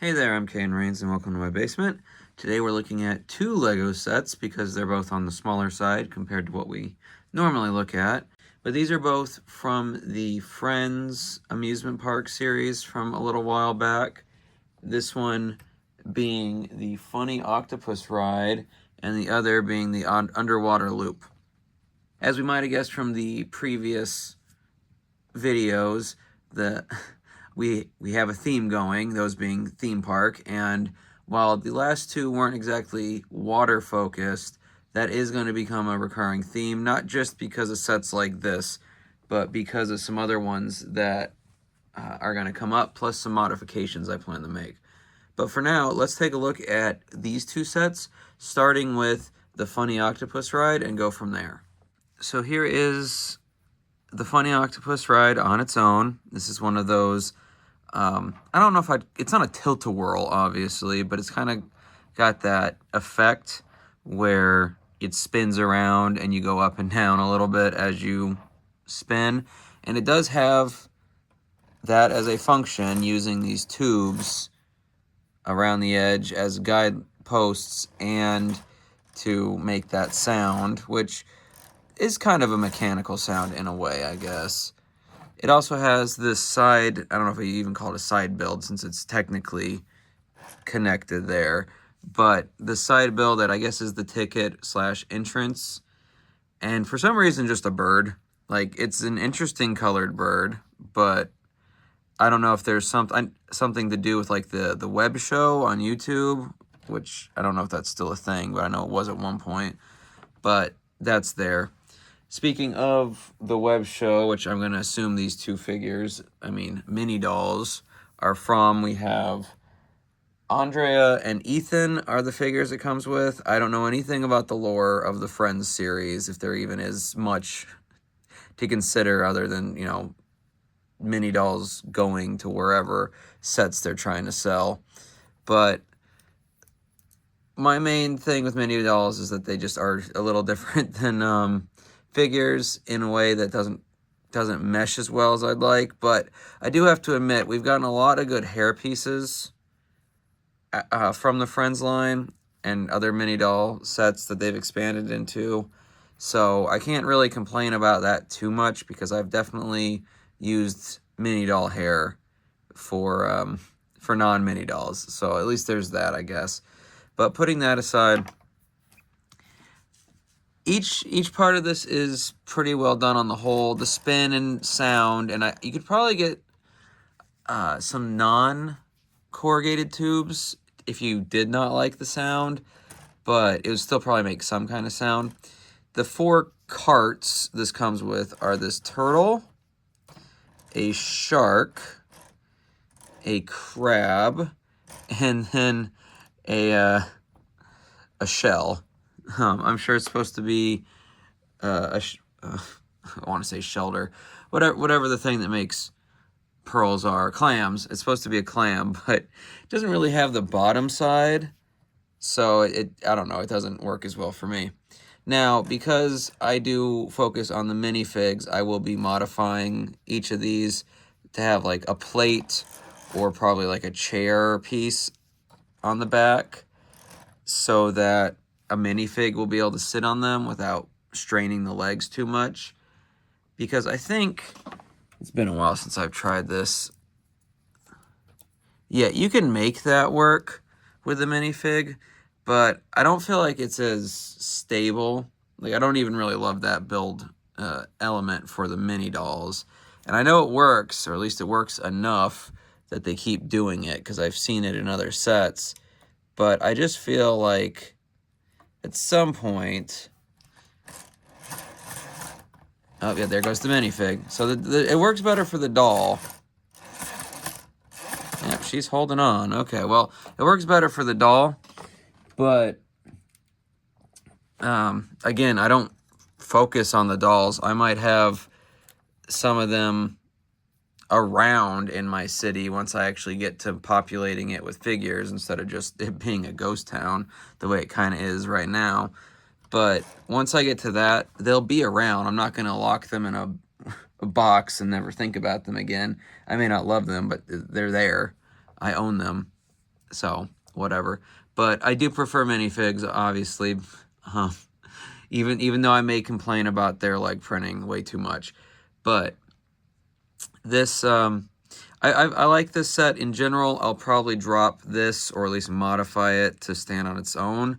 Hey there, I'm Kane Rains and welcome to my basement. Today we're looking at two Lego sets because they're both on the smaller side compared to what we normally look at. But these are both from the Friends amusement park series from a little while back. This one being the funny octopus ride and the other being the underwater loop. As we might have guessed from the previous videos, we have a theme going, those being theme park, and while the last two weren't exactly water focused, that is going to become a recurring theme, not just because of sets like this, but because of some other ones that are going to come up, plus some modifications I plan to make. But for now, let's take a look at these two sets, starting with the funny octopus ride and go from there. So here is the funny octopus ride on its own. This is one of those, I don't know if it's not a tilt-a-whirl, obviously, but it's kind of got that effect where it spins around and you go up and down a little bit as you spin. And it does have that as a function using these tubes around the edge as guideposts and to make that sound, which is kind of a mechanical sound in a way, I guess. It also has this side, I don't know if I even call it a side build since it's technically connected there, but the side build that I guess is the ticket / entrance, and for some reason just a bird. Like, it's an interesting colored bird, but I don't know if there's something to do with like the web show on YouTube, which I don't know if that's still a thing, but I know it was at one point, but that's there. Speaking of the web show, which I'm going to assume these two figures, mini dolls, are from, we have Andrea and Ethan are the figures it comes with. I don't know anything about the lore of the Friends series, if there even is much to consider other than, mini dolls going to wherever sets they're trying to sell. But my main thing with mini dolls is that they just are a little different than figures in a way that doesn't mesh as well as I'd like. But I do have to admit, we've gotten a lot of good hair pieces from the Friends line and other mini doll sets that they've expanded into. So I can't really complain about that too much because I've definitely used mini doll hair for non-mini dolls. So at least there's that, I guess. But putting that aside, each part of this is pretty well done on the whole. The spin and sound, and you could probably get some non-corrugated tubes if you did not like the sound, but it would still probably make some kind of sound. The 4 carts this comes with are this turtle, a shark, a crab, and then a shell. I'm sure it's supposed to be I want to say shelter, whatever the thing that makes pearls are, clams. It's supposed to be a clam, but it doesn't really have the bottom side, so I don't know, it doesn't work as well for me. Now, because I do focus on the minifigs, I will be modifying each of these to have like a plate or probably like a chair piece on the back so that a minifig will be able to sit on them without straining the legs too much. Because I think, it's been a while since I've tried this. Yeah, you can make that work with the minifig, but I don't feel like it's as stable. Like, I don't even really love that build element for the mini dolls. And I know it works, or at least it works enough that they keep doing it, because I've seen it in other sets. But I just feel like at some point... Oh, yeah, there goes the minifig. So it works better for the doll. Yep, she's holding on. Okay, well, it works better for the doll. But, again, I don't focus on the dolls. I might have some of them around in my city once I actually get to populating it with figures instead of just it being a ghost town the way it kind of is right now. But once I get to that, they'll be around. I'm not going to lock them in a box and never think about them again. I may not love them, but they're there. I own them. So, whatever. But I do prefer minifigs, obviously. Uh, even though I may complain about their leg printing way too much. But this, I like this set in general. I'll probably drop this, or at least modify it to stand on its own.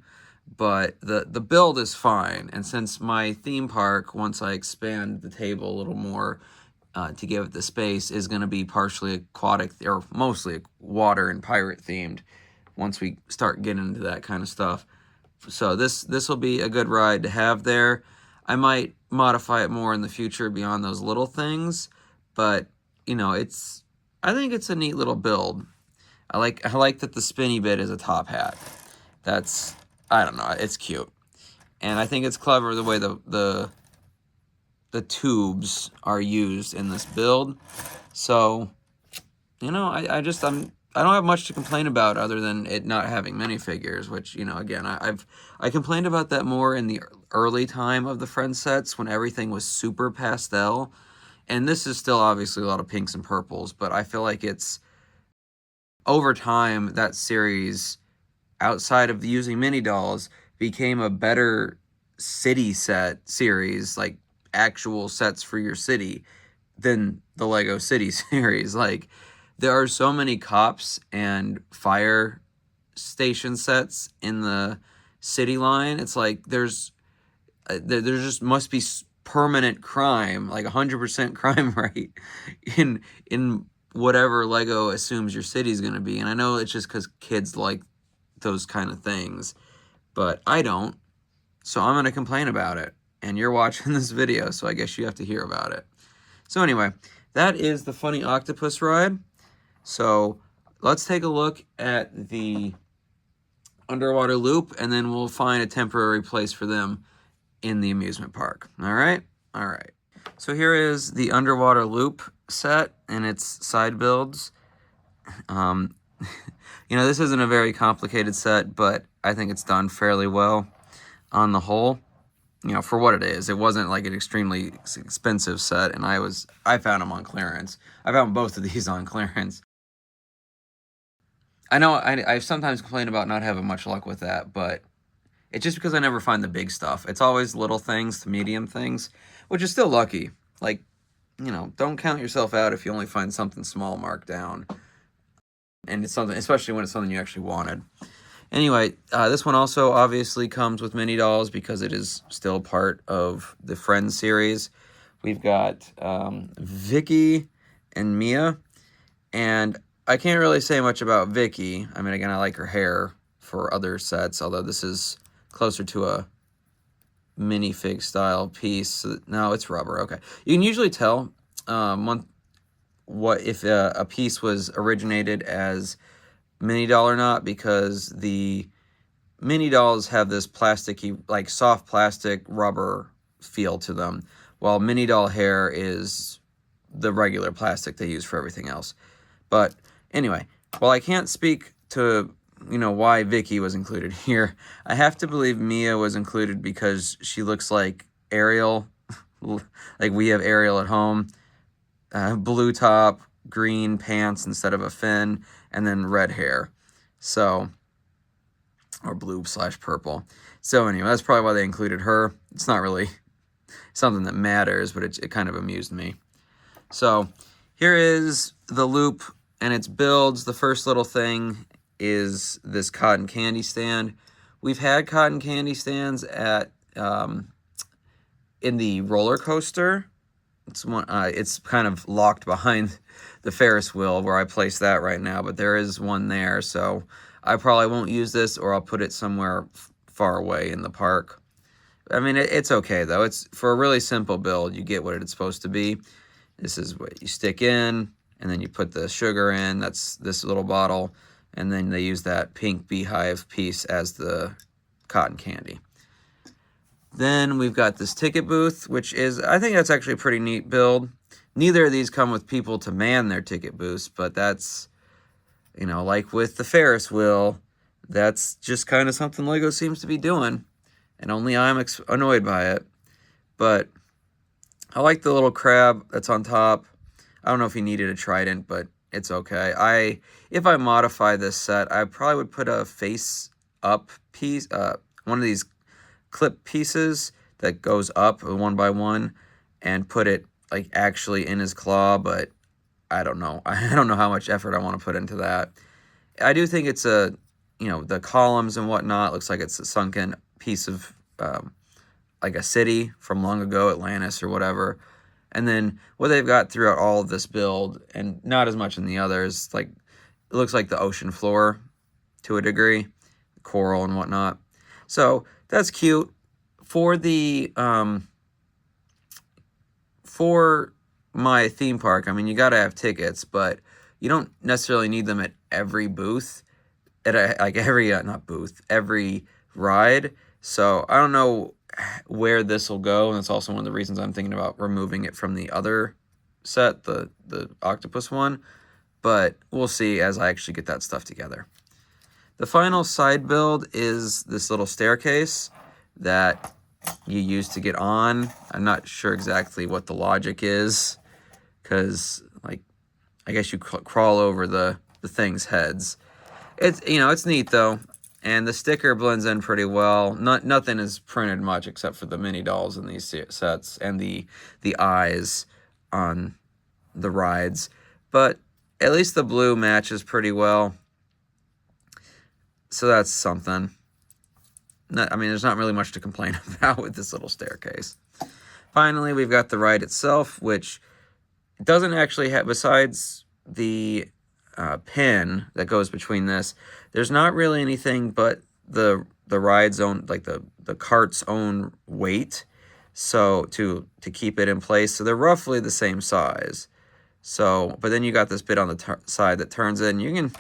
But the build is fine. And since my theme park, once I expand the table a little more to give it the space, is going to be partially aquatic, or mostly water and pirate themed, once we start getting into that kind of stuff. So this will be a good ride to have there. I might modify it more in the future beyond those little things, but you know, I think it's a neat little build. I like that the spinny bit is a top hat. That's, I don't know, it's cute. And I think it's clever the way the tubes are used in this build. So, you know, I don't have much to complain about other than it not having minifigures, which, you know, again, I complained about that more in the early time of the Friends sets when everything was super pastel. And this is still obviously a lot of pinks and purples, but I feel like it's, over time, that series, outside of using mini dolls, became a better city set series, like actual sets for your city, than the Lego City series. Like, there are so many cops and fire station sets in the city line. It's like there just must be permanent crime, like 100% crime rate in whatever Lego assumes your city's going to be. And I know it's just because kids like those kind of things, but I don't. So I'm going to complain about it. And you're watching this video, so I guess you have to hear about it. So anyway, that is the Funny Octopus ride. So let's take a look at the underwater loop, and then we'll find a temporary place for them in the amusement park. All right? All right. So here is the underwater loop set and its side builds. You know, this isn't a very complicated set, but I think it's done fairly well on the whole. You know, for what it is. It wasn't like an extremely expensive set, and I found them on clearance. I found both of these on clearance. I know I sometimes complain about not having much luck with that, but it's just because I never find the big stuff. It's always little things to medium things, which is still lucky. Like, you know, don't count yourself out if you only find something small marked down. And it's something, especially when it's something you actually wanted. Anyway, this one also obviously comes with mini dolls because it is still part of the Friends series. We've got Vicky and Mia, and I can't really say much about Vicky. I mean, again, I like her hair for other sets, although this is closer to a minifig style piece. No, it's rubber. Okay, you can usually tell what if a piece was originated as mini doll or not, because the mini dolls have this plasticky, like soft plastic rubber feel to them, while mini doll hair is the regular plastic they use for everything else. But anyway, while I can't speak to, you know, why Vicky was included here, I have to believe Mia was included because she looks like Ariel, like we have Ariel at home. Blue top, green pants instead of a fin, and then red hair. So, or blue/purple. So anyway, that's probably why they included her. It's not really something that matters, but it kind of amused me. So here is the loop and its builds. The first little thing is this cotton candy stand. We've had cotton candy stands at in the roller coaster. It's kind of locked behind the Ferris wheel where I place that right now, but there is one there, so I probably won't use this, or I'll put it somewhere far away in the park. I mean, it's okay, though. It's for a really simple build. You get what it's supposed to be. This is what you stick in, and then you put the sugar in. That's this little bottle, and then they use that pink beehive piece as the cotton candy. Then we've got this ticket booth, which is, I think that's actually a pretty neat build. Neither of these come with people to man their ticket booths, but that's, you know, like with the Ferris wheel, that's just kind of something Lego seems to be doing, and only I'm annoyed by it. But I like the little crab that's on top. I don't know if he needed a trident, but it's okay. If I modify this set, I probably would put a face up piece, one of these clip pieces that goes up one by one, and put it like actually in his claw, but I don't know. I don't know how much effort I want to put into that. I do think it's a, the columns and whatnot looks like it's a sunken piece of like a city from long ago, Atlantis or whatever. And then what they've got throughout all of this build, and not as much in the others, like it looks like the ocean floor to a degree, coral and whatnot. So that's cute. For the for my theme park, I mean, you got to have tickets, but you don't necessarily need them at every booth, not booth, every ride. So I don't know where this will go, and that's also one of the reasons I'm thinking about removing it from the other set, the Octopus one, but we'll see as I actually get that stuff together. The final side build is this little staircase that you use to get on. I'm not sure exactly what the logic is, because like I guess you crawl over the thing's heads. It's it's neat though, and the sticker blends in pretty well. Nothing is printed much except for the mini dolls in these sets and the eyes on the rides, but at least the blue matches pretty well. So that's something. I mean, there's not really much to complain about with this little staircase. Finally, we've got the ride itself, which doesn't actually have, besides the pin that goes between this, there's not really anything but the ride's own, like the cart's own weight, so to keep it in place. So they're roughly the same size. So, but then you got this bit on the side that turns in. You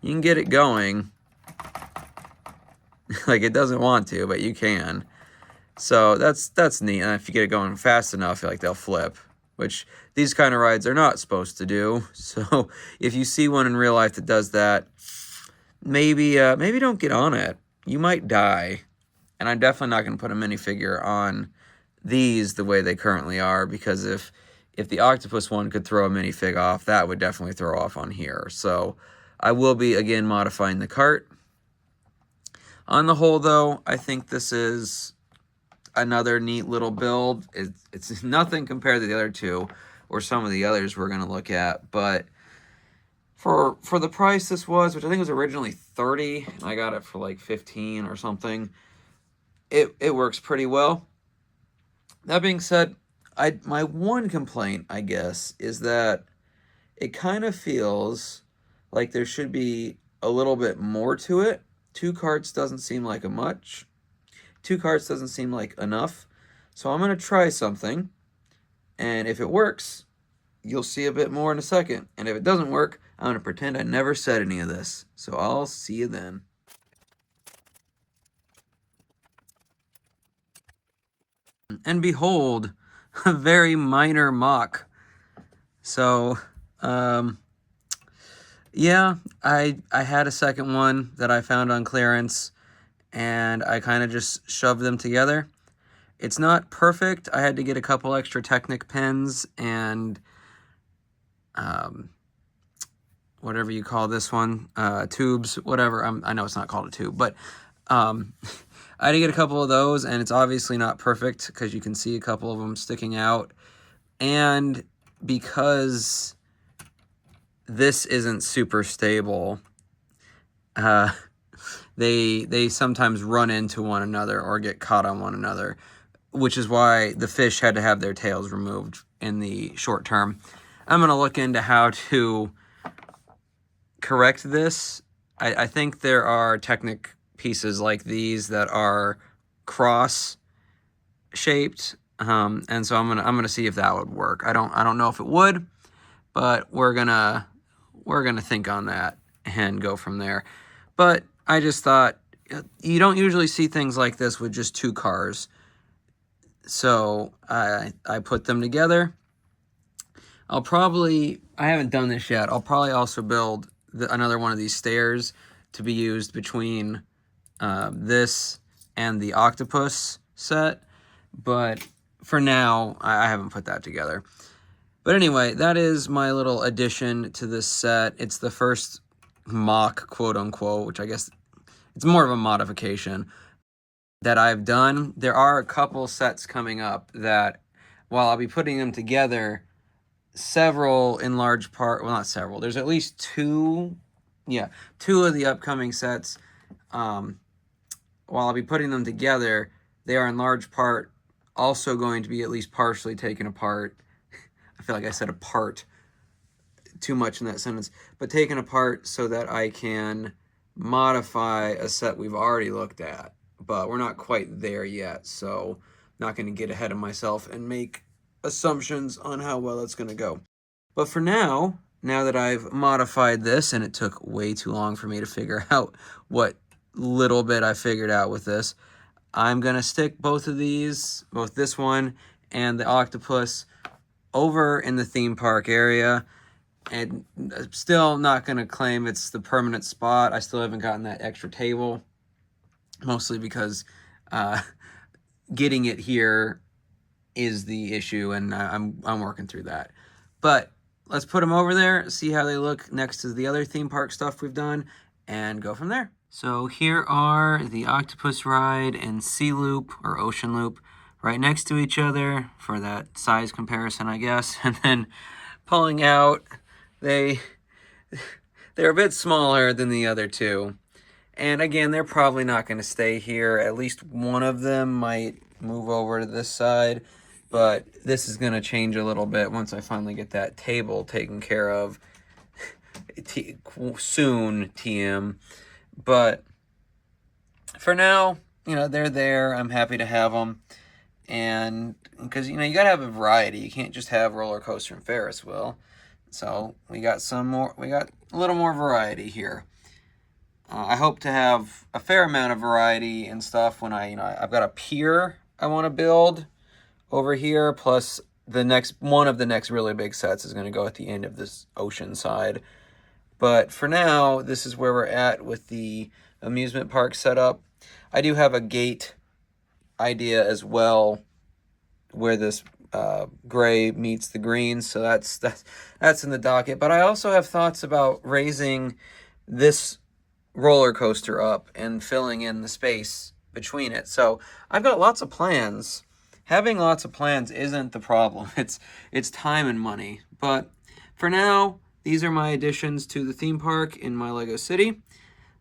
can get it going. Like it doesn't want to, but you can. So that's neat. And if you get it going fast enough, like they'll flip, which these kind of rides are not supposed to do. So if you see one in real life that does that, maybe don't get on it. You might die. And I'm definitely not going to put a minifigure on these the way they currently are, because if the Octopus one could throw a minifig off, that would definitely throw off on here. So I will be, again, modifying the cart. On the whole, though, I think this is another neat little build. It's nothing compared to the other two or some of the others we're going to look at, but for the price this was, which I think was originally $30, and I got it for like $15 or something, it works pretty well. That being said, my one complaint, I guess, is that it kind of feels like there should be a little bit more to it. 2 carts doesn't seem like much. 2 carts doesn't seem like enough. So I'm going to try something, and if it works, you'll see a bit more in a second. And if it doesn't work, I'm going to pretend I never said any of this. So I'll see you then. And behold, a very minor mock. So, yeah, I had a second one that I found on clearance, and I kind of just shoved them together. It's not perfect. I had to get a couple extra Technic pins and whatever you call this one, tubes, whatever. I know it's not called a tube, but I had to get a couple of those, and it's obviously not perfect because you can see a couple of them sticking out. And because this isn't super stable, they sometimes run into one another or get caught on one another, which is why the fish had to have their tails removed in the short term. I'm going to look into how to correct this. I think there are Technic pieces like these that are cross shaped, and so I'm gonna see if that would work. I don't know if it would, but we're gonna think on that and go from there. But I just thought, you don't usually see things like this with just 2 cars, so I put them together. I haven't done this yet. I'll probably also build another one of these stairs to be used between this and the Octopus set, but for now, I haven't put that together. But anyway, that is my little addition to this set. It's the first mock, quote unquote, which I guess it's more of a modification that I've done. There are a couple sets coming up that, while I'll be putting them together, several in large part, well, not several, there's at least two of the upcoming sets, while I'll be putting them together, they are in large part also going to be at least partially taken apart. I feel like I said apart too much in that sentence, but taken apart so that I can modify a set we've already looked at, but we're not quite there yet, so I'm not going to get ahead of myself and make assumptions on how well it's going to go. But for now that I've modified this, and it took way too long for me to figure out what little bit I figured out with this, I'm going to stick both of these, both this one and the Octopus, over in the theme park area. And I'm still not going to claim it's the permanent spot. I still haven't gotten that extra table, mostly because getting it here is the issue, and I'm working through that. But let's put them over there, see how they look next to the other theme park stuff we've done, and go from there. So here are the Octopus Ride and Sea Loop, or Ocean Loop, right next to each other for that size comparison, I guess. And then pulling out, they're a bit smaller than the other two. And again, they're probably not going to stay here. At least one of them might move over to this side, but this is going to change a little bit once I finally get that table taken care of soon, TM. But for now, they're there. I'm happy to have them. And because, you got to have a variety. You can't just have roller coaster and Ferris wheel. So we got a little more variety here. I hope to have a fair amount of variety and stuff when I've got a pier I want to build over here, plus one of the next really big sets is going to go at the end of this ocean side. But for now, this is where we're at with the amusement park setup. I do have a gate idea as well, where this gray meets the green, so that's in the docket. But I also have thoughts about raising this roller coaster up and filling in the space between it. So I've got lots of plans. Having lots of plans isn't the problem. It's time and money. But for now, these are my additions to the theme park in my Lego City.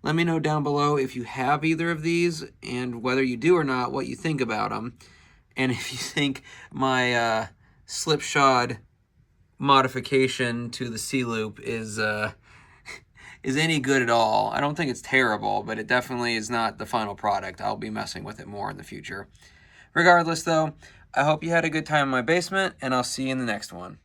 Let me know down below if you have either of these, and whether you do or not, what you think about them. And if you think my slipshod modification to the Sea Loop is any good at all. I don't think it's terrible, but it definitely is not the final product. I'll be messing with it more in the future. Regardless, though, I hope you had a good time in my basement, and I'll see you in the next one.